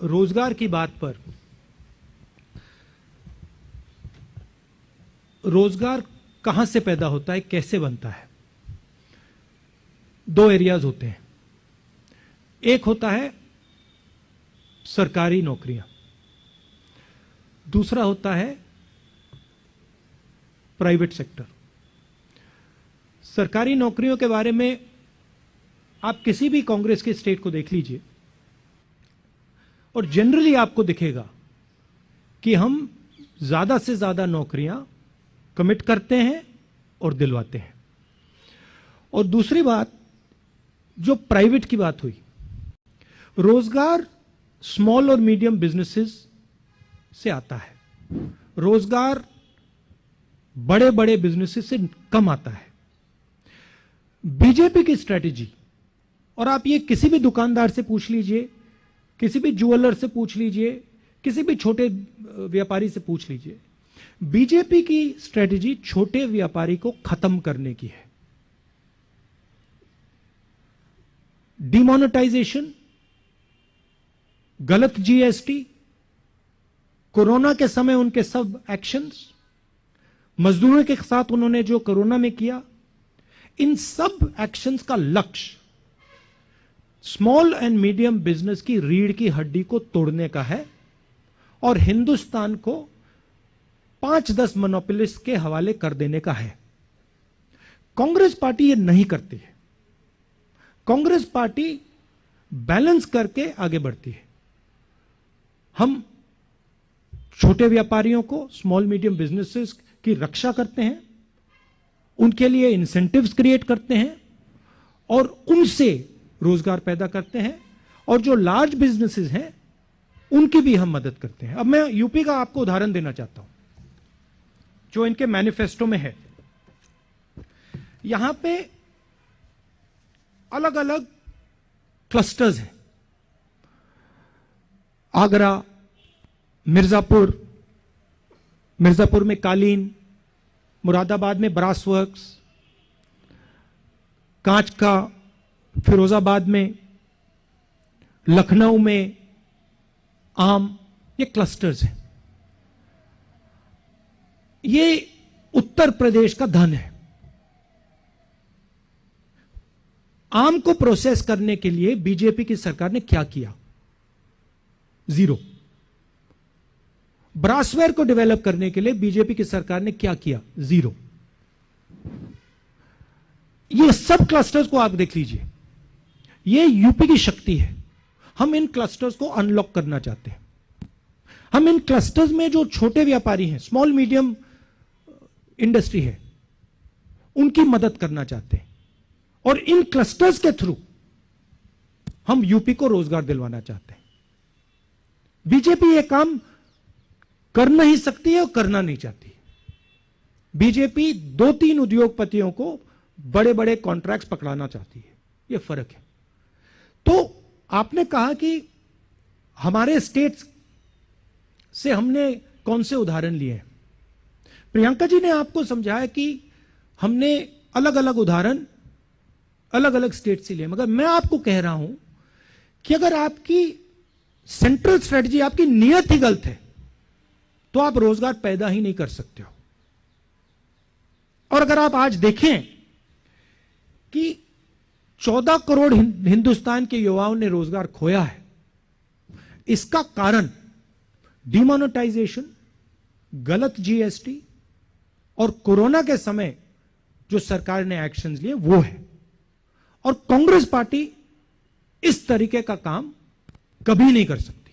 रोजगार की बात पर, रोजगार कहां से पैदा होता है, कैसे बनता है? दो एरियाज होते हैं। एक होता है सरकारी नौकरियां, दूसरा होता है प्राइवेट सेक्टर। सरकारी नौकरियों के बारे में आप किसी भी कांग्रेस के स्टेट को देख लीजिए और जनरली आपको दिखेगा कि हम ज्यादा से ज्यादा नौकरियां कमिट करते हैं और दिलवाते हैं। और दूसरी बात, जो प्राइवेट की बात हुई, रोजगार स्मॉल और मीडियम बिजनेसेस से आता है, रोजगार बड़े बड़े बिजनेसेस से कम आता है। बीजेपी की स्ट्रेटेजी, और आप ये किसी भी दुकानदार से पूछ लीजिए, किसी भी ज्वेलर से पूछ लीजिए, किसी भी छोटे व्यापारी से पूछ लीजिए, बीजेपी की स्ट्रेटेजी छोटे व्यापारी को खत्म करने की है। डिमोनेटाइजेशन, गलत जीएसटी, कोरोना के समय उनके सब एक्शंस, मजदूरों के साथ उन्होंने जो कोरोना में किया, इन सब एक्शंस का लक्ष्य स्मॉल एंड मीडियम बिजनेस की रीढ़ की हड्डी को तोड़ने का है और हिंदुस्तान को 5-10 मोनोपोलिस्ट के हवाले कर देने का है। कांग्रेस पार्टी ये नहीं करती है। कांग्रेस पार्टी बैलेंस करके आगे बढ़ती है। हम छोटे व्यापारियों को, स्मॉल मीडियम बिजनेसेस की रक्षा करते हैं, उनके लिए इंसेंटिव्स क्रिएट करते हैं और उनसे रोजगार पैदा करते हैं, और जो लार्ज बिजनेसेस हैं उनकी भी हम मदद करते हैं। अब मैं यूपी का आपको उदाहरण देना चाहता हूं जो इनके मैनिफेस्टो में है। यहां पे अलग अलग क्लस्टर्स हैं, आगरा, मिर्जापुर, मिर्जापुर में कालीन, मुरादाबाद में ब्रास वर्क्स, कांच का फिरोजाबाद में, लखनऊ में आम, ये क्लस्टर्स हैं। ये उत्तर प्रदेश का धन है। आम को प्रोसेस करने के लिए बीजेपी की सरकार ने क्या किया? जीरो। ब्रासवेयर को डेवलप करने के लिए बीजेपी की सरकार ने क्या किया? जीरो। ये सब क्लस्टर्स को आप देख लीजिए, ये यूपी की शक्ति है। हम इन क्लस्टर्स को अनलॉक करना चाहते हैं। हम इन क्लस्टर्स में जो छोटे व्यापारी हैं, स्मॉल मीडियम इंडस्ट्री है, उनकी मदद करना चाहते हैं और इन क्लस्टर्स के थ्रू हम यूपी को रोजगार दिलवाना चाहते हैं। बीजेपी यह काम कर नहीं सकती है और करना नहीं चाहती। बीजेपी 2-3 उद्योगपतियों को बड़े बड़े कॉन्ट्रैक्ट्स पकड़ाना चाहती है। यह फर्क है। तो आपने कहा कि हमारे स्टेट्स से हमने कौन से उदाहरण लिए हैं। प्रियंका जी ने आपको समझाया कि हमने अलग अलग उदाहरण अलग अलग स्टेट से लिए, मगर मैं आपको कह रहा हूं कि अगर आपकी सेंट्रल स्ट्रेटजी, आपकी नीयत ही गलत है, तो आप रोजगार पैदा ही नहीं कर सकते हो। और अगर आप आज देखें कि 14 करोड़ हिंदुस्तान के युवाओं ने रोजगार खोया है, इसका कारण डिमोनेटाइजेशन, गलत जीएसटी और कोरोना के समय जो सरकार ने एक्शंस लिए वो है। और कांग्रेस पार्टी इस तरीके का काम कभी नहीं कर सकती।